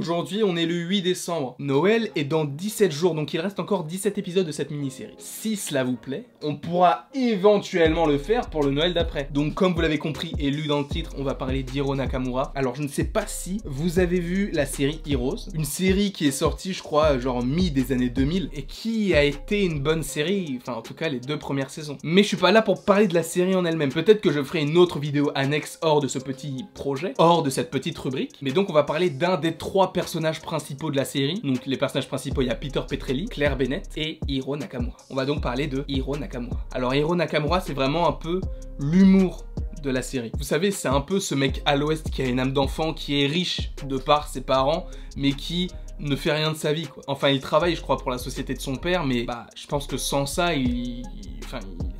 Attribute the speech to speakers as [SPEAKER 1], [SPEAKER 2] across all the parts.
[SPEAKER 1] Aujourd'hui, on est le 8 décembre. Noël est dans 17 jours, donc il reste encore 17 épisodes de cette mini-série. Si cela vous plaît, on pourra éventuellement le faire pour le Noël d'après. Donc comme vous l'avez compris et lu dans le titre, on va parler d'Hiro Nakamura. Alors je ne sais pas si vous avez vu la série Heroes, une série qui est sortie je crois genre mi des années 2000 et qui a été une bonne série, enfin en tout cas les 2 premières saisons. Mais je suis pas là pour parler de la série en elle-même. Peut-être que je ferai une autre vidéo annexe hors de ce petit projet, hors de cette petite rubrique. Mais donc on va parler d'un des 3 personnages principaux de la série. Donc les personnages principaux, il y a Peter Petrelli, Claire Bennett et Hiro Nakamura. On va donc parler de Hiro Nakamura. Alors Hiro Nakamura, c'est vraiment un peu l'humour de la série. Vous savez, c'est un peu ce mec à l'ouest qui a une âme d'enfant, qui est riche de par ses parents, mais qui ne fait rien de sa vie, quoi. Enfin, il travaille, je crois, pour la société de son père, mais bah, je pense que sans ça, il est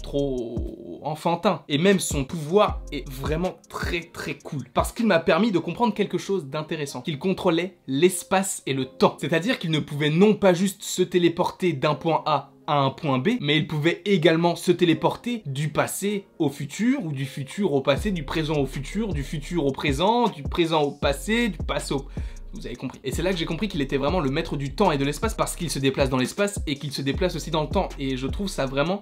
[SPEAKER 1] trop enfantin. Et même son pouvoir est vraiment très cool. Parce qu'il m'a permis de comprendre quelque chose d'intéressant. Qu'il contrôlait l'espace et le temps. C'est-à-dire qu'il ne pouvait non pas juste se téléporter d'un point A à un point B, mais il pouvait également se téléporter du passé au futur, ou du futur au passé, du présent au futur au présent, du présent au passé, du passé au... Vous avez compris. Et c'est là que j'ai compris qu'il était vraiment le maître du temps et de l'espace parce qu'il se déplace dans l'espace et qu'il se déplace aussi dans le temps. Et je trouve ça vraiment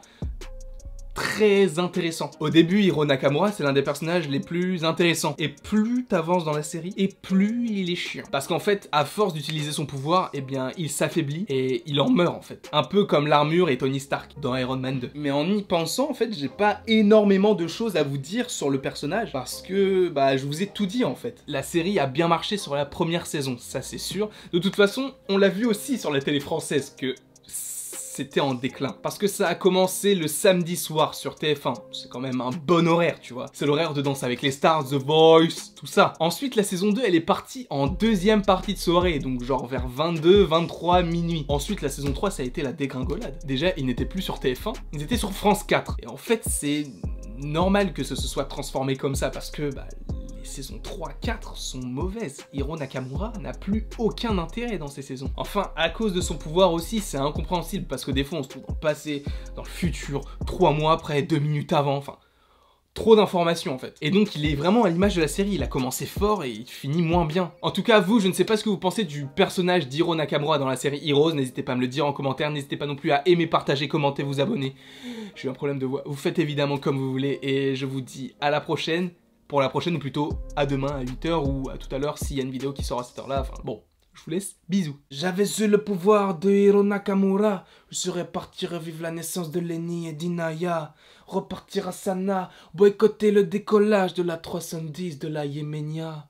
[SPEAKER 1] très intéressant. Au début, Hiro Nakamura, c'est l'un des personnages les plus intéressants. Et plus t'avances dans la série, et plus il est chiant. Parce qu'en fait, à force d'utiliser son pouvoir, eh bien, il s'affaiblit et il en meurt, en fait. Un peu comme l'armure et Tony Stark dans Iron Man 2. Mais en y pensant, en fait, j'ai pas énormément de choses à vous dire sur le personnage parce que, bah, je vous ai tout dit, en fait. La série a bien marché sur la première saison, ça c'est sûr. De toute façon, on l'a vu aussi sur la télé française que c'était en déclin. Parce que ça a commencé le samedi soir sur TF1. C'est quand même un bon horaire, tu vois. C'est l'horaire de Danse avec les stars, The Voice, tout ça. Ensuite, la saison 2, elle est partie en deuxième partie de soirée, donc genre vers 22, 23, minuit. Ensuite, la saison 3, ça a été la dégringolade. Déjà, ils n'étaient plus sur TF1, ils étaient sur France 4. Et en fait, c'est normal que ce se soit transformé comme ça, parce que, bah, les saisons 3, 4 sont mauvaises. Hiro Nakamura n'a plus aucun intérêt dans ces saisons. Enfin, à cause de son pouvoir aussi, c'est incompréhensible parce que des fois on se trouve dans le passé, dans le futur, 3 mois après, 2 minutes avant, enfin... Trop d'informations en fait. Et donc il est vraiment à l'image de la série, il a commencé fort et il finit moins bien. En tout cas vous, je ne sais pas ce que vous pensez du personnage d'Hiro Nakamura dans la série Heroes, n'hésitez pas à me le dire en commentaire, n'hésitez pas non plus à aimer, partager, commenter, vous abonner. J'ai eu un problème de voix, vous faites évidemment comme vous voulez et je vous dis à la prochaine. Pour la prochaine ou plutôt à demain à 8 h ou à tout à l'heure s'il y a une vidéo qui sort à cette heure-là, enfin bon. Je vous laisse, bisous. J'avais eu le pouvoir de Hiro Nakamura. Je serais parti revivre la naissance de Lenny et d'Inaya. Repartir à Sana, boycotter le décollage de la 310 de la Yéménia.